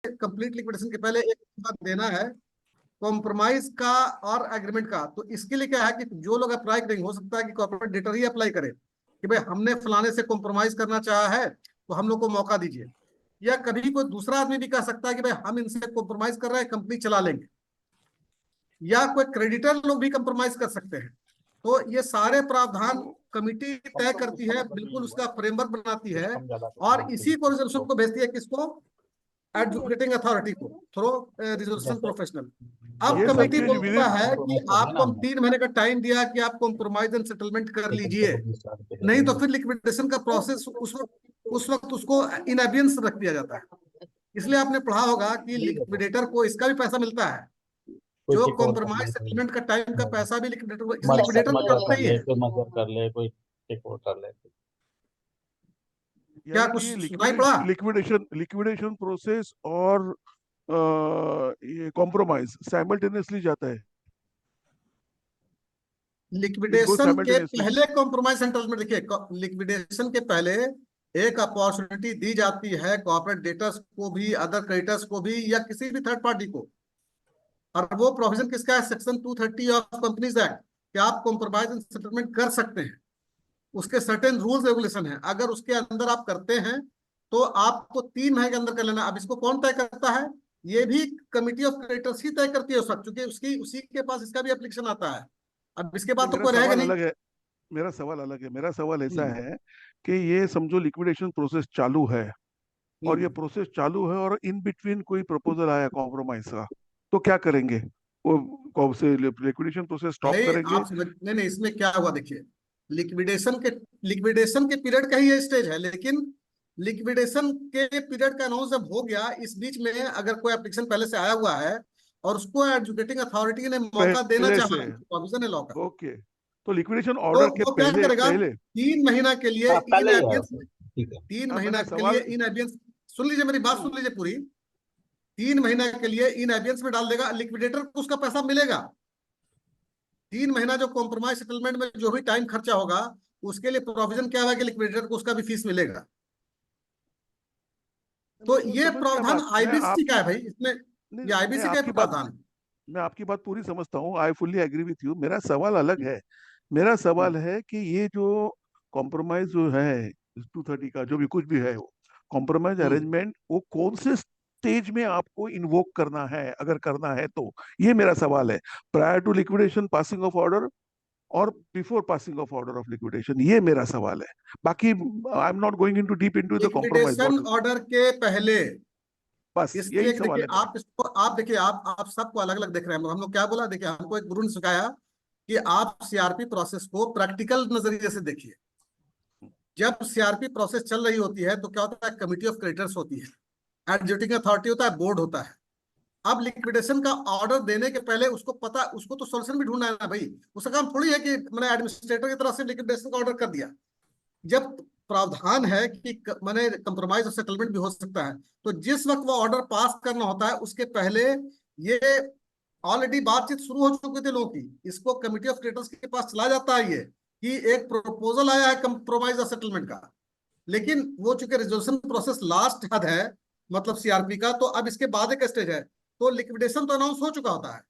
Complete liquidation के पहले एक बात देना है, कॉम्प्रोमाइज का और एग्रीमेंट का। तो इसके लिए क्या है कि जो लोग अप्लाई करेंगे, हो सकता है कि कॉर्पोरेट डेटर ही अप्लाई करे कि भाई हमने फलाने से कॉम्प्रोमाइज करना चाहा है तो हम लोग को मौका दीजिए, या कभी कोई दूसरा आदमी भी कह सकता है कि भाई हम इनसे कॉम्प्रोमाइज कर रहे हैं, कंपनी चला लेंगे, या कोई क्रेडिटर लोग भी कॉम्प्रोमाइज कर सकते हैं। तो ये सारे प्रावधान कमिटी तय करती है, बिल्कुल उसका फ्रेमवर्क बनाती है, और इसी को रिजोल्यूशन को भेजती है किसको, एडजुकेटिंग अथॉरिटी को, थ्रू रिजोल्यूशन प्रोफेशनल। अब कमेटी बोलता है कि आपको हम 3 महीने का टाइम दिया कि आप कॉम्प्रोमाइज एंड सेटलमेंट कर लीजिए, नहीं तो फिर लिक्विडेशन का प्रोसेस उस वक्त उसको इन एबियंस रख दिया जाता है। इसलिए आपने पढ़ा होगा कि लिक्विडेटर को इसका भी पैसा मिलता है, जो कॉम्प्रोमाइज सेटलमेंट का टाइम का पैसा भी लिक्विडेटर करता ही है। कोई टेक ओवर कर ले। क्या कुछ सुनाई पड़ा? लिक्विडेशन प्रोसेस और ये कॉम्प्रोमाइज साइमल्टेनियसली जाता है। लिक्विडेशन के पहले कॉम्प्रोमाइज सेटलमेंट, देखिए लिक्विडेशन के पहले एक अपॉर्चुनिटी दी जाती है कॉर्पोरेट डेटर्स को भी, अदर क्रेडिटर्स को भी, या किसी भी थर्ड पार्टी को। और वो प्रोविजन किसका है? सेक्शन 230 ऑफ कंपनीज एक्ट, कि आप कॉम्प्रोमाइज एंड सेटलमेंट कर सकते हैं। उसके सर्टेन रूल्स रेगुलेशन है, अगर उसके अंदर आप करते हैं तो आपको 3 महीने के अंदर कर लेना। अब इसको कौन तय करता है? ये भी कमिटी ऑफ क्रेडिटर्स ही तय करती है उस वक्त, क्योंकि उसी के पास इसका भी एप्लीकेशन आता है। अब इसके बाद तो कोई रहेगा नहीं। मेरा सवाल अलग है। मेरा सवाल ऐसा है कि ये समझो लिक्विडेशन प्रोसेस चालू है, और ये प्रोसेस चालू है और इन बिटवीन कोई प्रपोजल आया कॉम्प्रोमाइज का, तो क्या करेंगे? वो कौन से लिक्विडेशन प्रोसेस स्टॉप करेंगे? आप नहीं, इसमें क्या हुआ देखिए, लिक्विडेशन के पीरियड का ही ये स्टेज है, लेकिन लिक्विडेशन के पीरियड का अनाउंस जब हो गया, इस बीच में अगर कोई एप्लीकेशन पहले से आया हुआ है और उसको एडजुकेटिंग अथॉरिटी ने मौका देना चाहा, प्रोविजन है लॉ का, ओके, तो लिक्विडेशन ऑर्डर के वो क्या करेगा? 3 महीना के लिए इन एबियंस, 3 महीना के लिए इन एबियंस, सुन लीजिए मेरी बात, सुन लीजिए पूरी। 3 महीना के लिए इन एबियंस में डाल देगा, लिक्विडेटर को उसका पैसा मिलेगा। 3 महीना जो कॉम्प्रोमाइज सेटलमेंट में जो भी टाइम खर्चा होगा, उसके लिए प्रोविजन क्या है कि लिक्विडेटर को उसका भी फीस मिलेगा। तो ये प्रावधान आईबीसी का है भाई, इसमें ये आईबीसी का प्रावधान। मैं आपकी बात पूरी समझता हूँ, I fully agree with you. मेरा सवाल अलग है। मेरा सवाल है कि ये जो कॉम्प्रोमाइज जो है 230 का, जो भी कुछ भी है, वो कॉम्प्रोमाइज अरेंजमेंट वो कौन से स्टेज में आपको इन्वोक करना है, अगर करना है तो? ये मेरा सवाल है। Prior to liquidation, passing of order, और before passing of order of liquidation, ये मेरा सवाल है। बाकी I am not going into deep into the compromise. Liquidation order के पहले, बस यही सवाल है। आप इसको, आप देखिए, आप सबको अलग अलग देख रहे हैं। हम लोग क्या बोला, देखिए हमको एक गुरु ने सिखाया कि आप सीआरपी प्रोसेस को प्रैक्टिकल नजरिए से देखिए। जब सीआरपी प्रोसेस चल रही होती है तो क्या होता है, कमिटी ऑफ क्रेडिटर्स होती है, एडजुडिकेटिंग अथॉरिटी होता है, बोर्ड होता है। अब लिक्विडेशन का ऑर्डर देने के पहले उसको पता, उसको तो सोल्यूशन भी ढूंढना है ना भाई। उसका काम थोड़ी है कि मैंने एडमिनिस्ट्रेटर की तरफ से लिक्विडेशन का ऑर्डर कर दिया। जब प्रावधान है कि मैंने कंप्रोमाइज और सेटलमेंट भी हो सकता है, तो जिस वक्त वो ऑर्डर पास करना होता है उसके पहले ये ऑलरेडी बातचीत शुरू हो चुकी थी लोगों की, इसको कमिटी ऑफ क्रेडिटर्स के पास चला जाता है ये कि एक प्रपोजल आया है कंप्रोमाइज और सेटलमेंट का। लेकिन वो चूंकि रिजोल्यूशन प्रोसेस लास्ट हद है, मतलब सीआरपी का, तो अब इसके बाद एक स्टेज है। तो लिक्विडेशन तो अनाउंस हो चुका होता है,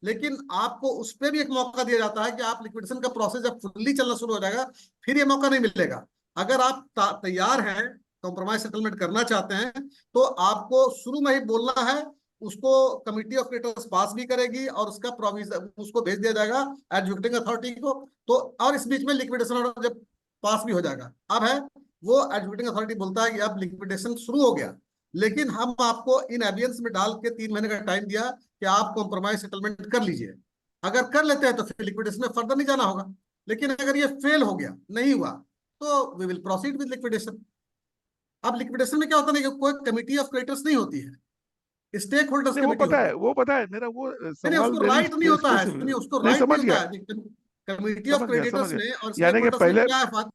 लेकिन आपको उस पर भी एक मौका दिया जाता है कि आप लिक्विडेशन का प्रोसेस जब फुल्ली चलना शुरू हो जाएगा, फिर ये मौका नहीं मिलेगा। अगर आप तैयार हैं, कॉम्प्रोमाइज सेटलमेंट करना चाहते हैं, तो आपको शुरू में ही बोलना है। उसको कमिटी ऑफ क्रेडिटर्स पास भी करेगी और उसका प्रोविजन उसको भेज दिया जाएगा एडजुकेटिंग अथॉरिटी को। तो और इस बीच में लिक्विडेशन ऑर्डर जब पास भी हो जाएगा, अब है वो एडजुकेटिंग अथॉरिटी बोलता है कि अब लिक्विडेशन शुरू हो गया, लेकिन हम आपको इन एबियंस में डाल के 3 महीने का टाइम दिया कि आप कॉम्प्रोमाइज सेटलमेंट कर लीजिए। अगर कर लेते हैं तो फिर लिक्विडेशन में फर्दर नहीं जाना होगा। लेकिन अगर ये फेल हो गया, नहीं हुआ, तो we will proceed with liquidation. अब लिक्विडेशन में क्या होता है कि कोई कमिटी ऑफ क्रेडिटर्स नहीं होती है, स्टेक होल्डर्स कमिटी होती है। वो पता है मेरा वो नहीं, सवाल उसको राइट नहीं होता है, सुनिए, उसको नहीं, राइट समझ नहीं गया, होता है। कमिटी ऑफ क्रेडिटर्स में और स्टेक यानी कि होल्डर्स में पहले, क्या है बात?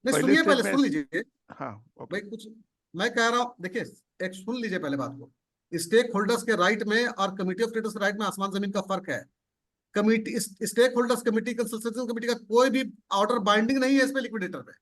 नहीं, पहले सुनिए, स्टेज पहले में। सुन लीजिए हाँ, ओके। भाई, कुछ मैं कह रहा हूँ, देखिए, एक सुन लीजिए पहले बात को। स्टेक होल्डर्स के राइट में और कमिटी ऑफ क्रेडिटर्स के राइट में आसमान जमीन का फर्क है। Committee, stakeholders committee, consultation committee का कोई भी ऑर्डर बाइंडिंग नहीं है इस पे लिक्विडेटर पे।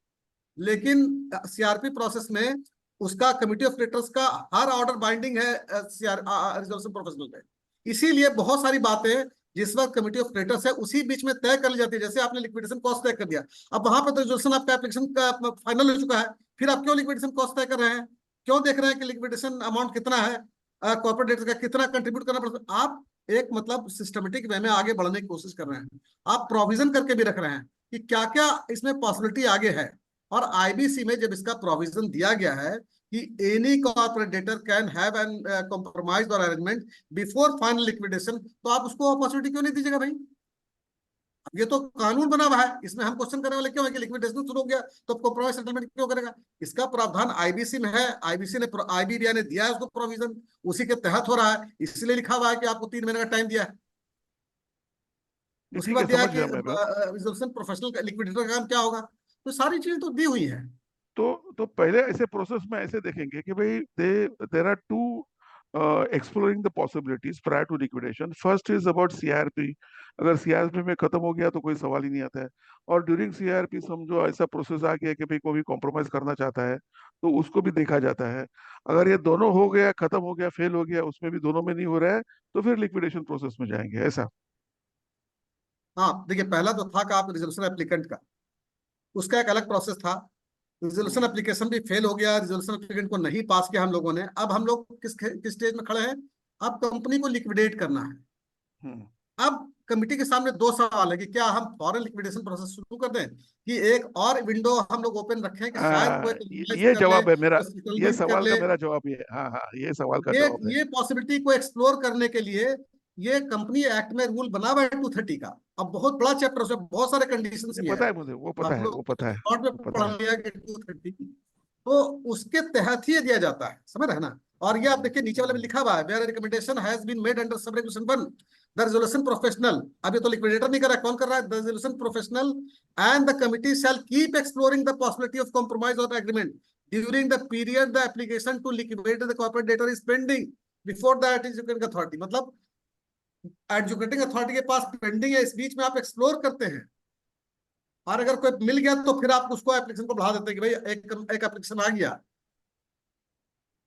लेकिन सीआरपी प्रोसेस में उसका कमिटी ऑफ क्रेडिटर्स का हर ऑर्डर बाइंडिंग है रिजोल्यूशन प्रोफेशनल पे। इसीलिए बहुत सारी बातें जिस वक्त कमिटी ऑफ क्रेडिटर्स है उसी बीच में तय कर ली जाती है। जैसे आपने लिक्विडेशन कॉस्ट तय कर दिया, अब वहां पर तो रिजोल्यूशन आपका एप्लीकेशन का फाइनल हो चुका है, फिर आप क्यों लिक्विडेशन कॉस्ट तय कर रहे हैं? क्यों देख रहे हैं कि लिक्विडेशन अमाउंट कितना है, कॉर्पोरेट डेट का कितना कंट्रीब्यूट करना पड़ता है? आप एक मतलब सिस्टमेटिक वे में आगे बढ़ने की कोशिश कर रहे हैं। आप प्रोविजन करके भी रख रहे हैं कि क्या क्या इसमें पॉसिबिलिटी आगे है। और आईबीसी में जब इसका प्रोविजन दिया गया है कि any corporate debtor can have an compromise और अरेंजमेंट बिफोर फाइनल लिक्विडेशन, तो आप उसको अपॉर्चुनिटी क्यों नहीं दीजिएगा भाई? ये तो कानून बना हुआ है, इसमें हम क्वेश्चन करने वाले क्यों है कि लिक्विडेशन शुरू हो गया तो कॉम्प्रोमाइज सेटलमेंट क्यों करेगा? इसका प्रावधान आईबीसी में है, आईबीसी ने आईबीरिया ने दिया है उसको प्रोविजन, उसी के तहत हो रहा है, इसलिए लिखा हुआ है कि आपको 3 महीने का टाइम दिया है। उसके ठीक है, बाद दिया है समझ कि गया मैं बात। रिजोल्यूशन प्रोफेशनल का लिक्विडेटर का काम क्या होगा, तो सारी चीजें तो दी हुई है। तो पहले ऐसे प्रोसेस में ऐसे देखेंगे कि भाई there are to exploring the possibilities prior to liquidation. First is about CRP. अगर सीआरपी में खत्म हो गया तो कोई सवाल ही नहीं आता है। और ड्यूरिंग सीआरपी समझो ऐसा प्रोसेस आ गया कि भाई कोई कॉम्प्रोमाइज करना चाहता है तो उसको भी देखा जाता है। अगर ये दोनों हो गया, खत्म हो गया, फेल हो गया, उसमें भी दोनों में नहीं हो रहा है, तो फिर लिक्विडेशन प्रोसेस में जाएंगे, ऐसा। हाँ देखिए, पहला तो था कि आप रिजोल्यूशन एप्लीकेंट का, उसका एक अलग प्रोसेस था। रिजोल्यूशन एप्लीकेशन भी फेल हो गया, रिजोल्यूशन एप्लीकेंट को नहीं पास किया हम लोगों ने। अब हम लोग किस स्टेज में खड़े हैं? अब कंपनी को लिक्विडेट करना है। हम्म। अब कमिटी के सामने दो सवाल है कि क्या हम फॉरेन लिक्विडेशन प्रोसेस शुरू कर दें कि एक और विंडो हम लोग ओपन रखें कि शायद कोई ये कर ले, जवाब है मेरा। कोई ये सेटलमेंट कर सवाल का ले। मेरा जवाब ये, हाँ हाँ, ये सवाल का ये जवाब है। ये पॉसिबिलिटी को एक्सप्लोर करने के लिए ये कंपनी एक्ट में रूल बना हुआ है 230 का। अब बहुत बड़ा चैप्टर, उसमें बहुत सारे कंडीशंस ये भी है। पता है मुझे, वो पता हम है, वो लोग पता है, शॉर्ट में वो पता पढ़ है। लिया कि 230, तो उसके तहत ही ये दिया जाता है, समझ रहे हैं ना? और ये आप देखिए नीचे वाले में लिखा हुआ है, where recommendation has been made under sub regulation 1 the resolution professional. अब ये तो लिक्विडेटर नहीं कर रहा है, कौन कर रहा है? The resolution professional and the committee shall keep exploring the possibility of compromise और agreement during the period the application to liquidate the corporate debtor is pending before the adjudicating authority. मतलब एडजुकेटिंग अथॉरिटी के पास pending है, इस बीच में आप explore करते हैं, और अगर कोई मिल गया तो फिर आप उसको एप्लीकेशन को बढ़ा देते हैं कि भाई एक एप्लीकेशन आ गया।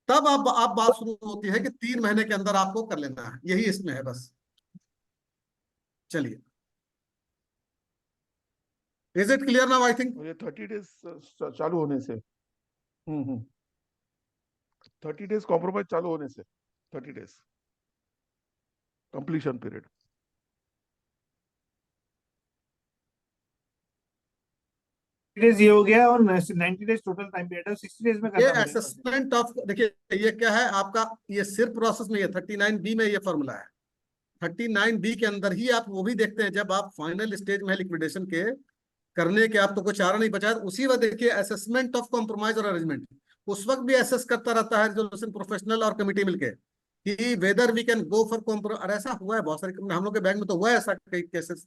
तब आप बात शुरू होती है कि 3 महीने के अंदर आपको कर लेना है, यही इसमें है बस। चलिए, is it clear now? I think और ये 30 डेज चालू होने से, 30 डेज कॉम्प्रोमाइज चालू होने से, 30 डेज कंप्लीशन पीरियड। डेज ये हो गया और 90 डेज टोटल टाइम पीरियड है, 60 डेज में ये करना पड़ेगा। असेसमेंट ऑफ, देखिए ये क्या है आपका, ये सिर्फ प्रोसेस में, ये 39B में ये फॉर्मूला है। 39B के अंदर ही आप वो भी देखते हैं जब आप फाइनल स्टेज में लिक्विडेशन के करने के, आप तो कोई चारा नहीं बचा है, उसी वक्त देखिए असेसमेंट ऑफ कॉम्प्रोमाइज और अरेंजमेंट। उस वक्त भी असेस करता रहता है रिजोल्यूशन प्रोफेशनल और कमिटी मिलके कि whether we can go for compromise. और ऐसा हुआ है बहुत सारे, हम लोग के बैंक में तो हुआ है ऐसा कई केसेस।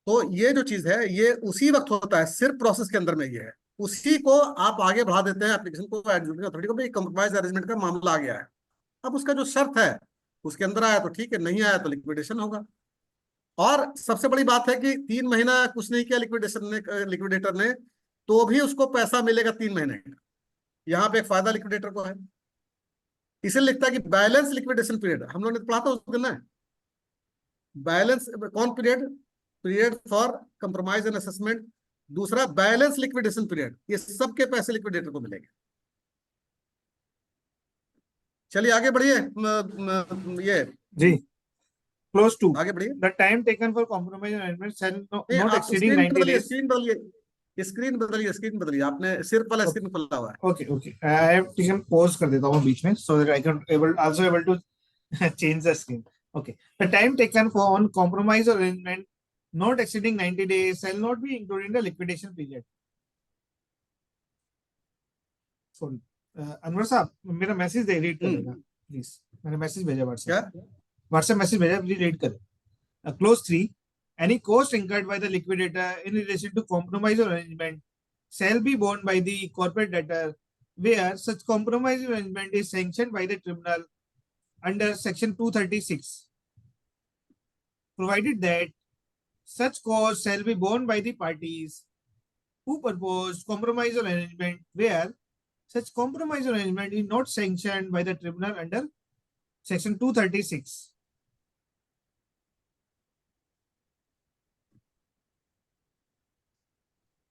तो ये जो चीज है ये उसी वक्त होता है, सिर्फ प्रोसेस के अंदर में ये है। उसी को आप आगे बढ़ा देते हैं एप्लीकेशन को, एग्जीक्यूटिव अथॉरिटी को, भाई कॉम्प्रोमाइज अरेंजमेंट का मामला आ गया है। अब उसका जो शर्त है उसके अंदर आया तो ठीक है, नहीं आया तो लिक्विडेशन होगा। और सबसे बड़ी बात है कि 3 महीना कुछ नहीं किया लिक्विडेटर ने तो भी उसको पैसा मिलेगा 3 महीने का। यहाँ पे एक फायदा लिक्विडेटर को है, इसे लिखता है कि बैलेंस लिक्विडेशन पीरियड, हम लोगों ने पढ़ा था उस दिन ना, बैलेंस कौन period? Period for compromise and assessment. दूसरा बैलेंस लिक्विडेशन पीरियड, ये सबके पैसे लिक्विडेटर को मिलेंगे। चलिए आगे बढ़िए, ये जी, क्लोज टू आगे बढ़िए। The time taken for compromise arrangement shall नहीं, नॉट आप एक्सीडिंग स्क्रीन 90 बदलिए, डेज। स्क्रीन बदलिए, स्क्रीन बदलिए, आपने सिर्फ वाला स्क्रीन खुला हुआ है। Okay okay, I have taken pause कर देता हूँ बीच में so that I can able to change the screen. Okay. The time taken for on compromise or arrangement not exceeding 90 days shall not be included in the liquidation period. Sorry. Anwar साहब, मेरा message read करेगा please. मैंने message भेजा WhatsApp message भेजा, please read करें। Close 3, any cost incurred by the liquidator in relation to compromise or arrangement shall be borne by the corporate debtor where such compromise or arrangement is sanctioned by the tribunal under section 236, provided that such costs shall be borne by the parties who proposed compromise or arrangement where such compromise arrangement is not sanctioned by the tribunal under section 236.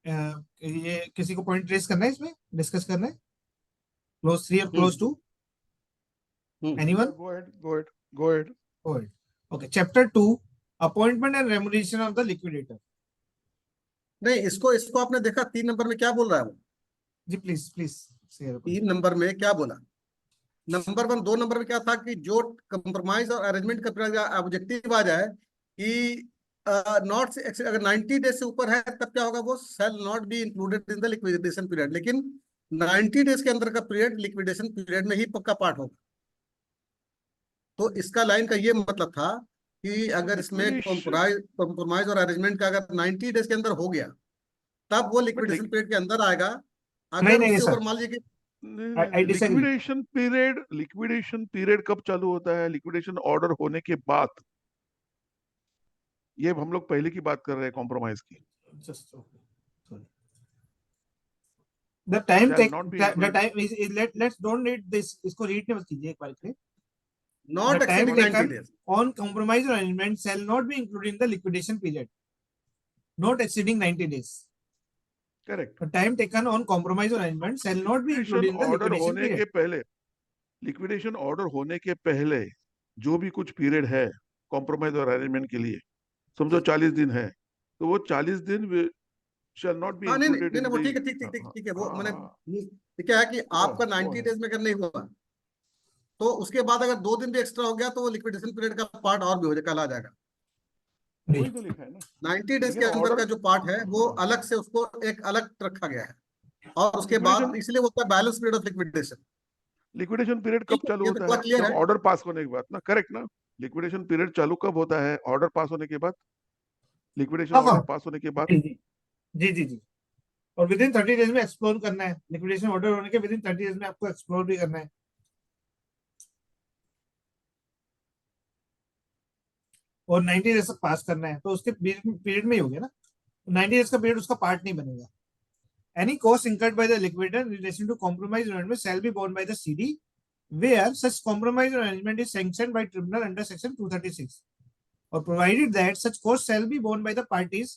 ये किसी को point race करना है, इसमें discuss करना है, close 3 और close 2? Anyone? Go ahead. Go ahead. Okay, chapter 2, appointment and remuneration of the liquidator. नहीं, इसको आपने देखा 3 नंबर में क्या बोल रहा है वो? जी प्लीज 3 नंबर में क्या बोला? नंबर 1, 2 नंबर में क्या था कि जो कंप्रोमाइज और अरेंजमेंट का ऑब्जेक्टिव आ जाए कि नॉट अगर 90 डेज से ऊपर है तब क्या होगा, वो shall not be included in the liquidation period. लेकिन 90 डेज के अंदर का पीरियड लिक्विडेशन पीरियड में ही पक्का पार्ट होगा। तो इसका लाइन का ये मतलब था कि अगर इसमें कॉम्प्रोमाइज और अरेंजमेंट का अगर 90 डेज के अंदर हो गया तब वो लिक्विडेशन पीरियड के अंदर आएगा। अगर नहीं, उसके सर। ऊपर मान लीजिए कि I disagree. लिक्विडेशन पीरियड कब चालू होता है? लिक्विडेशन ऑर्डर होने के बाद। ये हम लोग पहले की बात कर रहे हैं कॉम्प्रोमाइज की। Just okay. Sorry. The time Shall take not be the included. time is let's don't read this. इसको read नहीं मत कीजिए एक बार के लिए. Not The time exceeding 90 taken days. on compromise arrangement shall not be included in the liquidation period, not exceeding 90 days. Correct. The time taken on compromise arrangement shall not be included in the order liquidation होने के period. पहले, liquidation order होने के पहले जो भी कुछ period है कॉम्प्रोमाइज और अरेंजमेंट के लिए, समझो 40 दिन है, तो वो 40 दिन shall not be हाँ, नहीं included नहीं in वो the। ठीक है वो हाँ, मैंने हाँ, क्या है कि वो आपका है, 90 डेज में अगर नहीं हुआ तो उसके बाद अगर 2 दिन भी एक्स्ट्रा हो गया तो वो लिक्विडेशन पीरियड का पार्ट और भी हो जाएगा, आ जाएगा। वही तो लिखा है ना। 90 डेज के लेकिन अंदर order- का जो पार्ट है वो अलग से उसको एक अलग रखा गया है और उसके बाद इसलिए वो होता है balance period of liquidation. Liquidation period कब चालू ये होता तो है? क्लियर जब है। ऑर्डर पास होने के बाद ना, करेक्ट ना? लिक्विडेशन पीरियड चालू कब होता है? ऑर्डर पास होने के बाद। लिक्विडेशन हाँ, ऑर्डर हाँ। पास होने के बाद। जी। और विद इन 30 डेज में एक्सप्लोर करना है। लिक्विडेशन ऑर्डर होने के विद इन 30 डेज में आपको एक्सप्लोर भी करना है। और 90 डेज तक पास करना है, तो उसके पीरियड में ही हो गया ना। 90 डेज का पीरियड उसका पार्ट नहीं बनेगा। Any cost incurred by the liquidator in relation to compromise arrangement shall be borne by the CD, where such compromise arrangement is sanctioned by tribunal under section 236, or provided that such cost shall be borne by the parties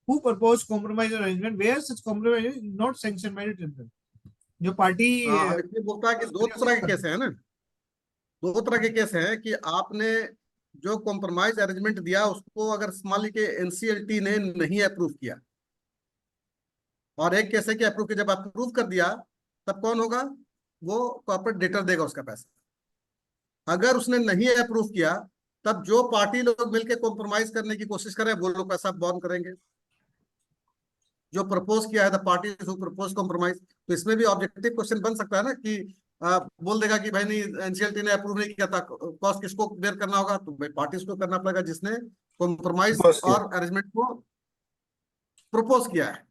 who propose compromise arrangement where such compromise is not sanctioned by the tribunal. जो party अब इसमें बोलता है कि 2 तरह के case हैं ना, 2 तरह के केस हैं कि आपने जो कॉम्प्रोमाइज अरेंजमेंट दिया उसको अगर मान लीजिए एनसीएलटी ने नहीं अप्रूव किया, और एक केस है कि अप्रूव जब अप्रूव कर दिया तब कौन होगा, वो कॉर्पोरेट डेटर देगा उसका पैसा। अगर उसने नहीं अप्रूव किया तब जो पार्टी लोग मिलकर कॉम्प्रोमाइज करने की कोशिश करें वो लोग पैसा बॉर्न करेंगे। जो प्रपोज किया है the party who propose compromise, तो इसमें भी ऑब्जेक्टिव क्वेश्चन बन सकता है ना कि बोल देगा कि भाई नहीं एनसीएलटी ने अप्रूव नहीं किया था, कॉस्ट किसको बेयर करना होगा, तो भाई पार्टीज को करना पड़ेगा जिसने कॉम्प्रोमाइज और अरेंजमेंट को प्रपोज किया है।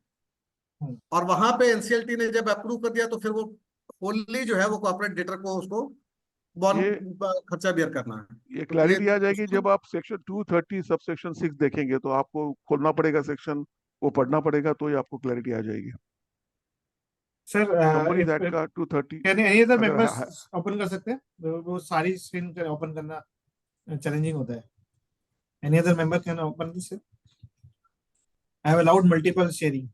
और वहां पे एनसीएलटी ने जब अप्रूव कर दिया तो फिर वो ओनली जो है वो कॉर्पोरेट डेटर को उसको बॉन्ड खर्चा बेयर करना है। ये क्लैरिटी आ जाएगी जब आप सेक्शन 230 सबसेक्शन 6 देखेंगे, तो आपको खोलना पड़ेगा सेक्शन, वो पढ़ना पड़ेगा, तो ये आपको क्लैरिटी आ जाएगी। सर कंपनी दैट का 230 एनी अदर अगर मेंबर्स ओपन कर सकते हैं? वो सारी स्क्रीन ओपन करना चैलेंजिंग होता है। Any other member can open this? I have allowed multiple sharing.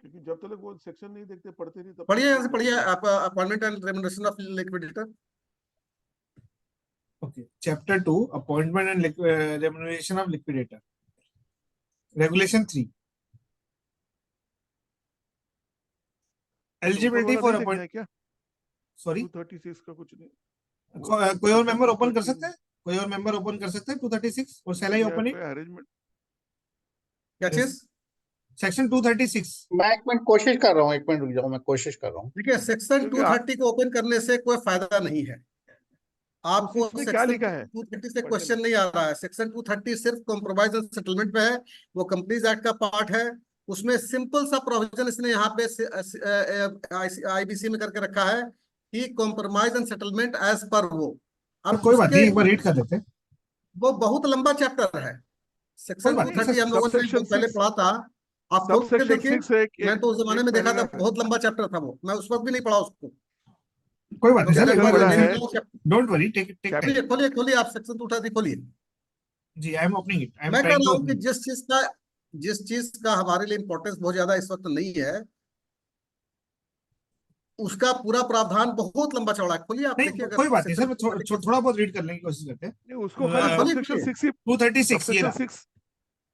क्योंकि जब तक वो सेक्शन नहीं देखते, पढ़ते नहीं, तब पढ़िए यहाँ से पढ़िए आप appointment and remuneration of liquidator. Okay, chapter 2, appointment and remuneration of liquidator. Regulation 3. Eligibility for appointment. क्या? Sorry, 236 का कुछ नहीं। कोई और मेंबर ओपन कर सकता है? कोई और मेंबर ओपन कर सकता है 236? और shall I open it? Arrangement क्या चीज? सेक्शन 236। मैं 1 मिनट कोशिश कर रहा हूँ, 1 मिनट रुक जाओ, मैं कोशिश कर रहा हूँ। देखिए सेक्शन 230 को ओपन करने से कोई फायदा नहीं है आपको। उसमें क्या लिखा है? 230 से क्वेश्चन नहीं आ रहा है। सेक्शन 230 सिर्फ कॉम्प्रोमाइज एंड सेटलमेंट पे है, वो कंपनीज एक्ट का पार्ट है। उसमें सिंपल सा प्रोविजन इसने यहाँ पे आईबीसी में करके रखा है कि compromise and settlement as per वो। अब कोई बात नहीं, एक बार रीड कर देते हैं। वो बहुत लंबा चैप्टर है सेक्शन 230, हम लोगों ने पहले पढ़ा था। आप खोल के सबसेक्शन देखिए, 6 एक मैं तो उस जमाने में देखा था, पैराग्राफ है। बहुत लंबा चैप्टर था वो, मैं उस वक्त भी नहीं पढ़ा उसको। कोई बात तो नहीं मैंने सर, एक चैप्टर बार बड़ा है। Don't worry, take time. खोलिए खोलिए खोलिए, आप सेक्शन 230 खोलिए। जी, I am opening it, I am मैं कह ट्राइंग रहा टू हूँ कि जिस चीज का हमारे लिए इंपॉर्टेंस बहुत ज्यादा इस वक्त नहीं है, उसका पूरा प्रावधान बहुत लंबा चौड़ा है। खोलिए, आप देखिए, नहीं, अगर कोई बात नहीं सेक्शन सर, थोड़ा बहुत रीड करने की कोशिश करते हैं। नहीं, उसको खाली हाँ, खोलिए सबसेक्शन खोलिए। 6 ही, 236 ये सबसेक्शन रहा, 6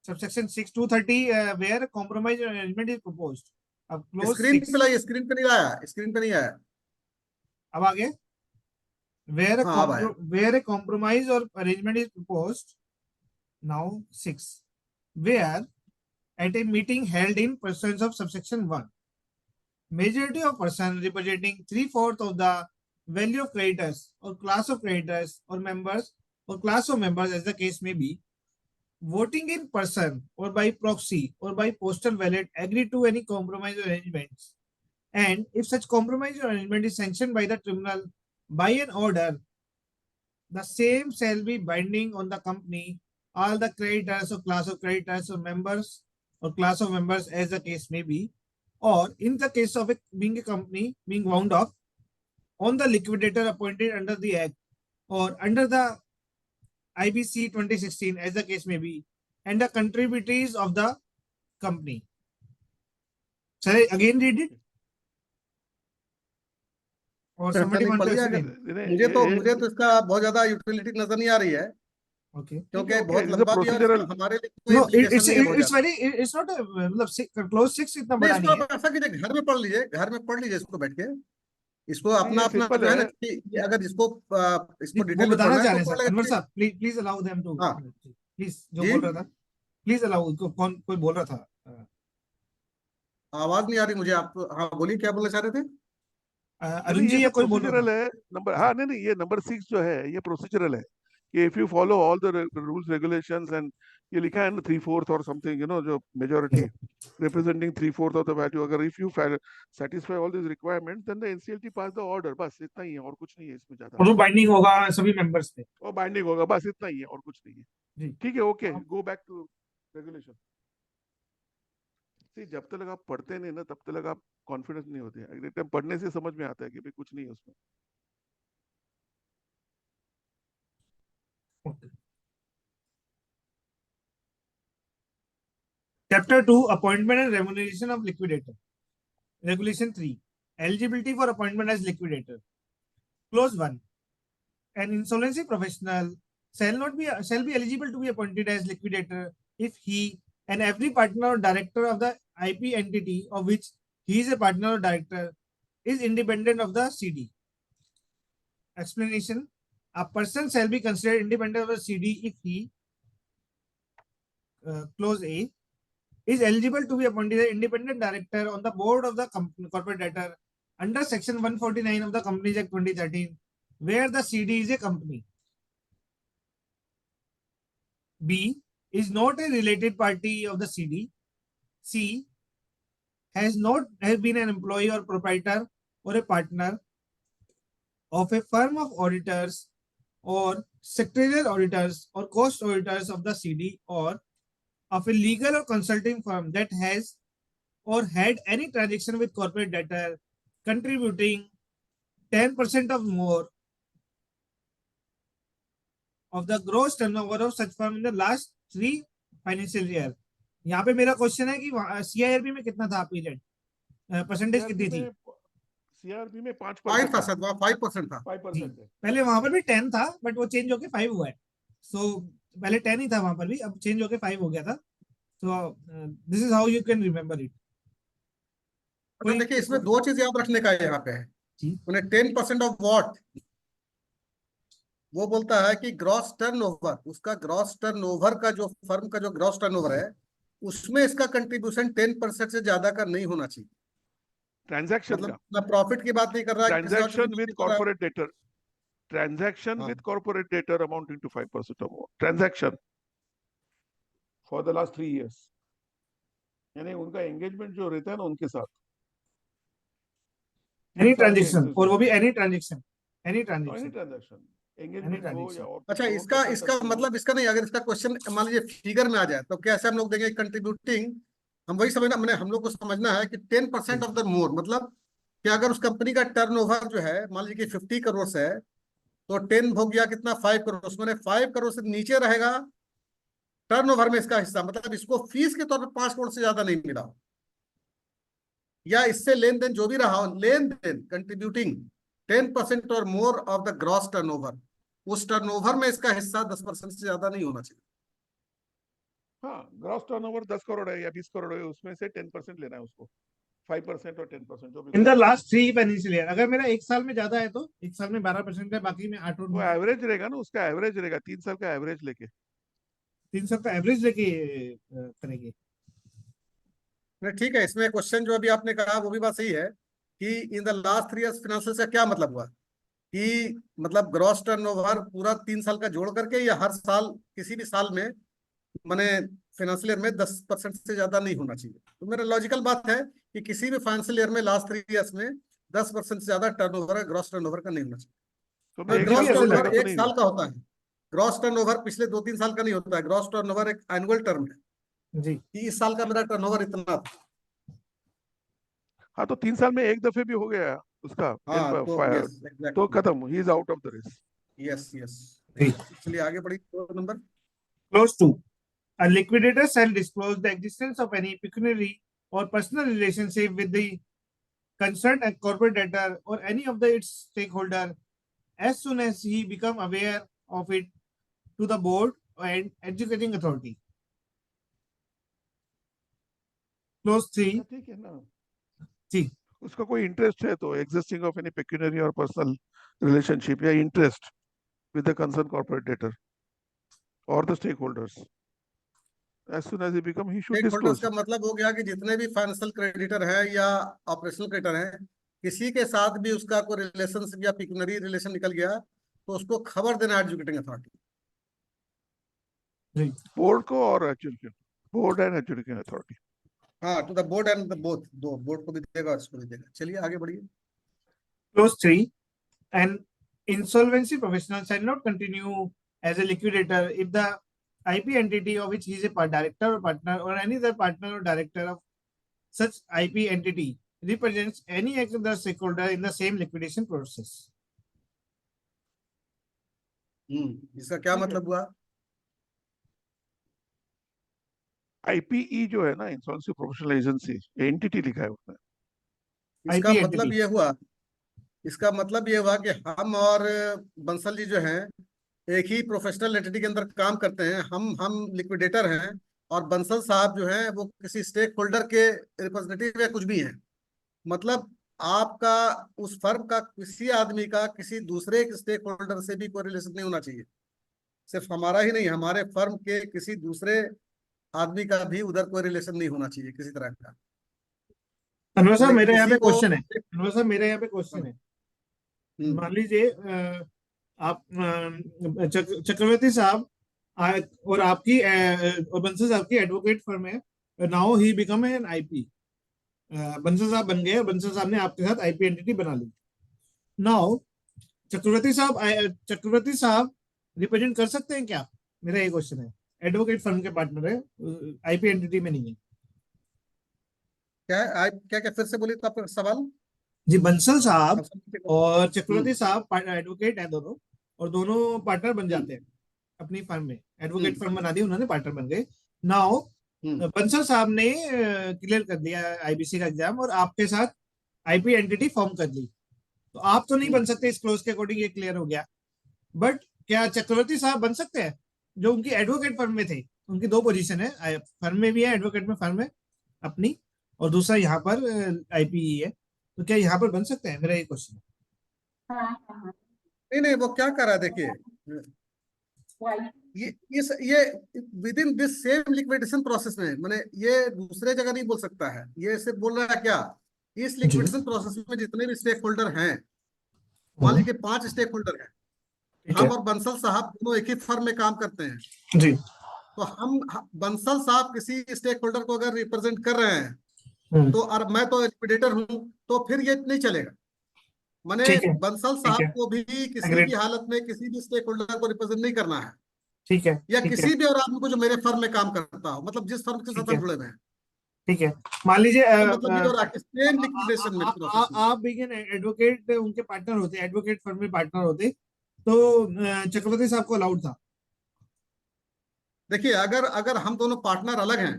subsection 6 230 where compromise arrangement is proposed. अब क्लोज स्क्रीन 6 पे लाइए, स्क्रीन पे नहीं आया, स्क्रीन पे नहीं आया। अब आगे, हाँ, अब आया। where a compromise or arrangement is proposed. Now 6 where at a meeting held in pursuance of subsection 1, majority of person representing 3/4 of the value of creditors or class of creditors or members or class of members as the case may be, voting in person or by proxy or by postal ballot agree to any compromise arrangements, and if such compromise arrangement is sanctioned by the tribunal by an order, the same shall be binding on the company, all the creditors or class of creditors or members or class of members as the case may be, or in the case of being a company being wound up on the liquidator appointed under the act or under the IBC 2016 as the case may be, and the contributaries of the company. Shall I again read it? Or somebody नहीं, want to पढ़िए explain? अगर। मुझे तो इसका बहुत ज्यादा utility नजर नहीं आ रही है, Okay. क्योंकि ओके, बहुत इज अ लंबा भी है और इसका प्रोसीजरल। हमारे लिए कोई No, इम्प्लीकेशन नहीं है बहुत it's ज्यादा। very, it's not a मतलब क्लोज 6 इतना नहीं, बड़ा इसको नहीं आप है. ऐसा कीजिए, घर में पढ़ लीजिए, घर में पढ़ लीजिए इसको बैठ के। इसको नहीं, अपना ये अपना सिंपल जो है ना, है। कि ये अगर इसको वो डिटेल में बताना पढ़ना है चाह तो रहे हैं पढ़ सर, अनवर लेगा। साहब, प्लीज अलाउ देम टू, हाँ प्लीज जो जी, बोल रहा था, प्लीज अलाउ, कौन कोई बोल रहा था. आवाज नहीं आ रही मुझे। आप, हाँ बोलिए, क्या बोलना चाह रहे थे? अरुण नहीं, ये जी या सब कोई बोल रहा प्रोसीजरल था. है। नंबर, हाँ, नहीं नहीं, ये नंबर 6 जो है ये प्रोसीजरल है कि if you follow all the rules regulations and ये लिखा है ना 3/4 और समथिंग, जो majority representing 3/4 of the value, अगर if you satisfy all these requirements then the NCLT pass the order, बस इतना ही है, और कुछ नहीं है इसमें ज्यादा। और वो बाइंडिंग होगा सभी मेंबर्स पे. और बाइंडिंग होगा, बस इतना ही है, और कुछ नहीं है। जी. ठीक है, okay, go back to regulation. जब तक आप पढ़ते नहीं ना, तब तक आप कॉन्फिडेंस नहीं होते। एक टाइम पढ़ने से समझ में आता है कि भाई कुछ नहीं है उसमें। Chapter 2, appointment and remuneration of liquidator. Regulation 3, eligibility for appointment as liquidator. Clause 1, an insolvency professional shall be eligible to be appointed as liquidator if he and every partner or director of the IP entity of which he is a partner or director is independent of the CD. Explanation: a person shall be considered independent of the CD if he, clause A, is eligible to be appointed as independent director on the board of the corporate debtor under section 149 of the Companies Act 2013, where the CD is a company. B, is not a related party of the CD. C, has been an employee or proprietor or a partner of a firm of auditors or secretarial auditors or cost auditors of the CD, or of a legal or consulting firm that has or had any transaction with corporate debtor contributing 10% or more of the gross turnover of such firm in the last 3 financial year. यहाँ पे मेरा question है कि CIRP में कितना था period, percentage कितनी थी? सीआरपी में 5% 5%, 5% था। 5% है। पहले वहां पर भी 10 था, बट वो चेंज होके 5 हुआ है. सो पहले 10 ही था वहां पर भी, अब चेंज होके 5 हो गया था. So this is how you can remember it. अच्छा देखिए, इसमें दो चीज याद रखने का यहाँ पे है। जी. उन्हें 10% ऑफ वॉट, वो बोलता है कि ग्रॉस टर्नओवर, उसका ग्रॉस टर्नओवर का जो फर्म का जो ग्रॉस टर्नओवर है, उसमें इसका कंट्रीब्यूशन 10% से ज्यादा का नहीं होना चाहिए। ट्रांजैक्शन मतलब का, ना प्रॉफिट की बात नहीं कर रहा है, किसी और चीज की ट्रांजैक्शन बात विद नहीं कर रहा है। कॉर्पोरेट डेटर, ट्रांजैक्शन हाँ, with corporate debtor amounting to 5% or more, transaction for the last 3 years, यानी उनका एंगेजमेंट जो रहता है ना उनके साथ, एनी 3 साल के ट्रांजेक्शन, और एक्सरसाइज, वो भी any transaction, any any transaction, transaction, any engagement हो या ट्रांजेक्शन. और अच्छा, लोन इसका का इसका सेटअप हो। मतलब इसका नहीं, अगर इसका क्वेश्चन मान लीजिए फिगर में आ जाए तो कैसे हम लोग देंगे? कंट्रीब्यूटिंग हम वही समझना, मैंने हम लोग को समझना है कि 10% ऑफ द मोर, मतलब कि अगर उस कंपनी का टर्नओवर जो है मान लीजिए कि 50 करोड़ से है, तो 10 हो गया कितना, 5 करोड़, उसमें 5 करोड़ से नीचे रहेगा टर्नओवर में इसका हिस्सा, मतलब इसको फीस के तौर पर 5 करोड़ से ज्यादा नहीं मिला, या इससे लेन देन जो भी रहा हो, लेन देन कंट्रीब्यूटिंग 10% और more of the gross turnover, उस टर्नओवर में इसका हिस्सा 10% से ज्यादा नहीं होना चाहिए। हाँ, ग्रॉस टर्नओवर 10 करोड़ है या 20 करोड़ है, उसमें से 10% लेना है उसको, 5% और 10% जो भी in the last 3 financial year, अगर मेरा एक साल में ज्यादा है तो एक साल में 12% है, बाकी में 8 और वो एवरेज रहेगा ना, उसका एवरेज रहेगा 3 साल का एवरेज लेके। 3 साल का एवरेज लेके करेंगे। नहीं ठीक है, इसमें क्वेश्चन जो अभी आपने कहा वो भी बात सही है कि in the last 3 years financial से क्या मतलब हुआ कि मतलब ग्रॉस टर्नओवर पूरा 3 साल का जोड़ करके, या हर साल किसी भी साल में माने फाइनेंशियल ईयर में 10% से ज्यादा नहीं होना चाहिए। तो मेरा लॉजिकल बात है कि किसी भी फाइनेंशियल ईयर में लास्ट 3 इयर्स में 10% से ज्यादा टर्नओवर, ग्रॉस टर्नओवर का नहीं होना चाहिए। तो और मैं एक ग्रॉस साल का टर्नओवर टर्नओवर तो एक नहीं साल हुआ। का होता है, ग्रॉस टर्नओवर पिछले 2-3 साल का नहीं होता है, ग्रॉस टर्नओवर एक एनुअल टर्म है जी कि इस साल का मेरा टर्नओवर इतना था। हाँ, तो 3 साल में एक दफे भी हो गया उसका हाँ तो 10 यस तो एग्जैक्टली, खत्म, he is out of the race. Yes yes. जी। चलिए आगे बढ़ी, number. Clause 2, a liquidator shall disclose the existence of any pecuniary or personal relationship with the concerned corporate debtor or any of its stakeholder as soon as he become aware of it to the board and educating authority. Clause 3. ठीक है ना, जी उसका कोई interest है तो existing of any pecuniary or personal relationship या interest with the concern corporate debtor or the stakeholders as soon as he become he should stakeholders disclose। का मतलब हो गया कि जितने भी फाइनेंशियल क्रेडिटर हैं या ऑपरेशनल क्रेडिटर हैं, किसी के साथ भी उसका कोई रिलेशनशिप या पिक्यूनरी रिलेशन निकल गया तो उसको खबर देना एजुकेटिंग अथॉरिटी। जी बोर्ड को और education, board and education authority. हाँ, to the board and the both, दो बोर्ड को भी देगा और इसको भी देगा। चलिए आगे बढ़िए। Clause 3. An insolvency professional shall not continue as a liquidator if the IP entity of which he is a director or partner or any other partner or director of such IP entity represents any other stakeholder in the same liquidation process. इसका क्या मतलब हुआ? IPE जो है ना, insurance professional agency, entity लिखा है उसमें। इसका IP मतलब entity. ये हुआ, इसका मतलब ये हुआ कि हम और बंसल जी जो हैं एक ही प्रोफेशनल एंटिटी के अंदर काम करते हैं, हम लिक्विडेटर हैं और बंसल साहब जो हैं वो किसी स्टेक होल्डर के रिप्रेजेंटेटिव या कुछ भी हैं। मतलब आपका उस फर्म का किसी आदमी का किसी दूसरे स्टेक होल्डर से भी कोई रिलेशन नहीं होना चाहिए। सिर्फ हमारा ही नहीं, हमारे फर्म के किसी दूसरे आदमी का भी उधर कोई रिलेशन नहीं होना चाहिए किसी तरह का। अनवर साहब माने मेरे यहाँ किसी पे को क्वेश्चन है, अनवर साहब मेरे यहाँ पे क्वेश्चन है। मान लीजिए आप चक्रवर्ती साहब और आपकी और बंसल साहब की एडवोकेट फर्म है, now he become an IP. Bansal साहब बन गए और बंसल साहब ने आपके साथ आईपी एंटिटी बना ली। नाउ चक्रवर्ती साहब रिप्रेजेंट कर सकते हैं क्या? मेरा ये क्वेश्चन है। एडवोकेट फर्म के पार्टनर है, आईपी एंटिटी में नहीं है। क्या क्या फिर से बोलिए तो आपका सवाल। जी बंसल साहब हम्म और चक्रवर्ती साहब एडवोकेट है दोनों, और दोनों पार्टनर बन जाते हैं अपनी फर्म में। एडवोकेट फर्म बना दी उन्होंने, पार्टनर बन गए। नाउ बंसल साहब ने क्लियर कर दिया आईबीसी का एग्जाम और आपके साथ आईपी एंटिटी फॉर्म कर ली, तो आप तो नहीं बन सकते इस क्लोज के अकॉर्डिंग, ये क्लियर हो गया। बट क्या चक्रवर्ती साहब बन सकते हैं जो उनकी एडवोकेट फर्म में थे? उनकी दो पोजीशन है, फर्म में भी है, एडवोकेट में फर्म है अपनी, और दूसरा यहाँ पर आईपीई है, तो क्या यहाँ पर बन सकते हैं? मेरा ये क्वेश्चन है। नहीं नहीं, वो क्या कर रहा है देखिए, ये with in this same liquidation process में, माने ये दूसरे जगह नहीं बोल सकता है। ये सिर्फ बोल रहा है क्या, इस लिक्विडेशन प्रोसेस में जितने भी स्टेक होल्डर हैं, मान लीजिए 5 स्टेक होल्डर हैं, हम और बंसल साहब दोनों एक ही फर्म में काम करते हैं जी। तो हम बंसल साहब किसी स्टेक होल्डर को अगर रिप्रेजेंट कर रहे हैं तो, और मैं तो लिक्विडेटर हूं, तो फिर ये नहीं चलेगा। माने ठीक है, बंसल ठीक साहब है, को भी किसी Agreed. भी हालत में किसी भी स्टेक होल्डर को रिप्रेजेंट नहीं करना है, ठीक है, या ठीक है, किसी भी और आदमी को जो मेरे फर्म में काम करता हो, मतलब जिस फर्म के साथ ठीक हम है, जुड़े हुए हैं। ठीक है, मान लीजिए मतलब ये हो रहा है कि सेम लिक्विडेशन में प्रोसेस में। आप बिग एडवोकेट उनके पार्टनर होते, एडवोकेट फर्म में पार्टनर होते, तो चक्रवर्ती साहब को अलाउड था। देखिए अगर अगर हम दोनों पार्टनर अलग हैं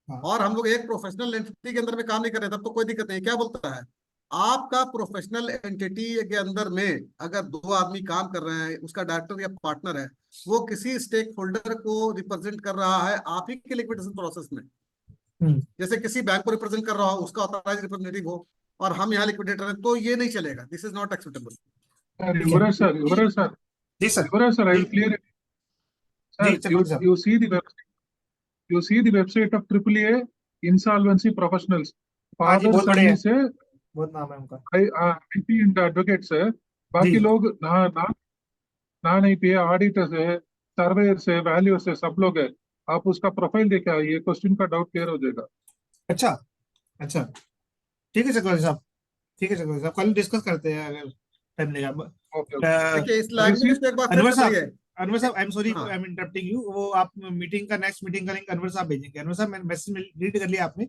हाँ। और हम लोग एक प्रोफेशनल एंटिटी के अंदर में काम नहीं कर रहे तब तो कोई दिक्कत नहीं। क्या बोलता है, आपका प्रोफेशनल एंटिटी के अंदर में अगर दो आदमी काम कर रहे हैं, उसका डायरेक्टर या पार्टनर है, वो किसी स्टेक होल्डर को रिप्रेजेंट कर रहा है आप ही के लिक्विडेशन प्रोसेस में, जैसे किसी बैंक को रिप्रेजेंट कर रहा हो, उसका ऑथराइज रिप्रेजेंटेटिव हो, और हम यहाँ लिक्विडेटर हैं, तो ये नहीं चलेगा। This is not acceptable. Yuvraj sir, Yuvraj sir, जी sir, Yuvraj sir, I will clear it. जी Sir, चक्रवर्ती साहब, you see the website. You see the website of AAA Insolvency Professionals. हाँ जी, Father बहुत son बढ़िया, is a बहुत नाम है उनका। IP and advocates है. बाकी जी। लोग नॉन IP ऑडिटर्स है, सर्वेयर्स है, वैल्यूअर्स है, सब लोग है. आप उसका प्रोफाइल देखे आइए, क्वेश्चन का डाउट क्लियर हो जाएगा. अच्छा अच्छा, ठीक है चक्रवर्ती साहब, ठीक है चक्रवर्ती साहब, कल डिस्कस करते हैं अगर टाइम मिलेगा। ओके. देखिए इस लैंग्वेज को एक बार फिर अनवर से साहब, पढ़िए। अनवर साहब, आई एम सॉरी, हाँ। I am interrupting you. वो आप मीटिंग का, नेक्स्ट मीटिंग का लिंक अनवर साहब भेजेंगे। अनवर साहब, मैंने मैसेज रीड कर लिया आपने?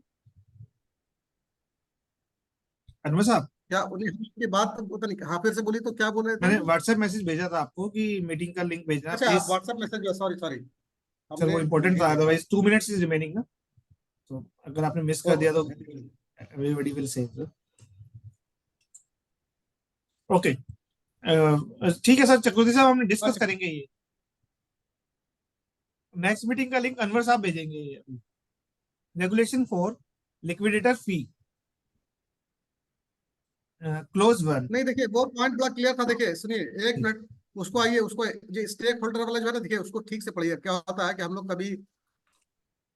अनवर साहब, क्या उन्हें की बात पता नहीं, हाँ फिर से बोली तो क्या बोल रहे मैंने थे? व्हाट्सएप मैसेज भेजा था आपको कि मीटिंग का लिंक भेजना अच्छा please. WhatsApp message, sorry sorry, sir वो इम्पोर्टेंट था, अदरवाइज 2 मिनट्स इज रिमेनिंग ना, तो अगर आपने मिस कर दिया तो एवरीबॉडी विल से। ओके, ठीक है सर चक्रवर्ती साहब, हमने डिस्कस करेंगे ये। नेक्स्ट मीटिंग का लिंक अनवर साहब भेजेंगे। रेगुलेशन 4 लिक्विडेटर फी क्लोज 1। नहीं देखिए वो पॉइंट बड़ा क्लियर था। देखिए सुनिए एक मिनट, उसको आइए, उसको जो स्टेक होल्डर वाला जो है ना, देखिए उसको ठीक से पढ़िए। क्या होता है कि हम लोग कभी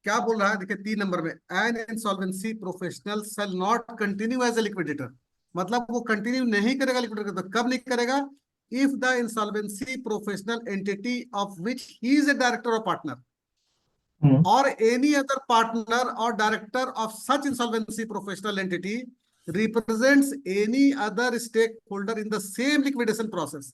क्या बोल रहा है, देखिए 3 नंबर में, an insolvency professional shall not continue as a liquidator, मतलब वो कंटिन्यू नहीं करेगा लिक्विडेटर। तो कब नहीं करेगा? If the insolvency professional entity of which he is a director और partner or any other partner or director of such insolvency professional entity represents any other stakeholder in the same liquidation process।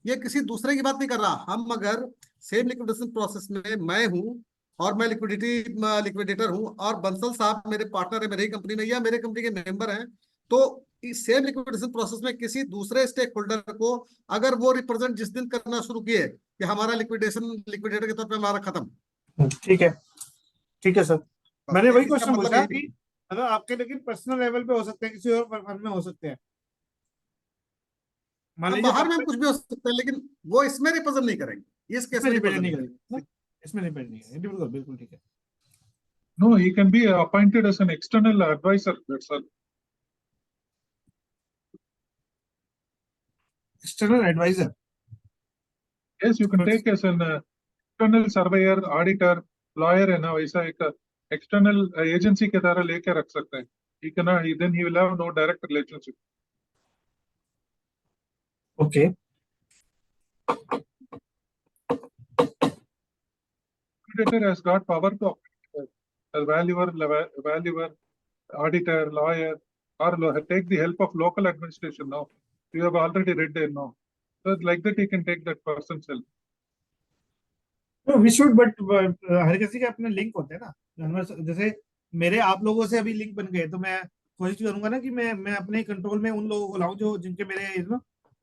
ये किसी दूसरे की बात नहीं कर रहा। हम अगर सेम लिक्विडेशन प्रोसेस में मैं हूं और मैं लिक्विडेटर हूं और बंसल साहब मेरे पार्टनर है मेरी कंपनी में या मेरे कंपनी के मेंबर हैं, तो इस सेम लिक्विडेशन प्रोसेस में किसी दूसरे स्टेक होल्डर को अगर वो रिप्रेजेंट जिस दिन करना शुरू किए कि हमारा लिक्विडेटर के तौर पर हमारा खत्म, ठीक है सर, मैंने वही इसका क्वेश्चन मतलब पूछा ये कि अगर आपके, लेकिन पर्सनल लेवल पे हो सकते हैं, किसी और फर्म में हो सकते हैं, मान लीजिए बाहर में हम कुछ भी हो सकता है, लेकिन वो इसमें रिप्रेजेंट नहीं करेंगे, इस केस इसमें में रिप्रेजेंट रिप्रेजेंट नहीं नहीं करेंगे। करेंगे, इसमें रिप्रेजेंट नहीं करेंगे, बिल्कुल बिल्कुल ठीक है। No, he can be appointed as an external advisor. That's all. External advisor, Yes, you can take as an external surveyor, auditor, lawyer है ना, वैसा एक external agency के तरह लेके रख सकते हैं. He cannot, then he will have no direct relationship. Okay, Liquidator has got power to appoint a valuer, auditor, lawyer, or take the help of local administration now. You have already read there now. So like that, he can take that person's help. We should, but हर किसी के अपने link होते हैं ना। जैसे मेरे आप लोगों से अभी लिंक बन गए, तो मैं कोशिश करूंगा ना कि मैं अपने कंट्रोल में उन लोगों को लाऊं जो जिनके मेरे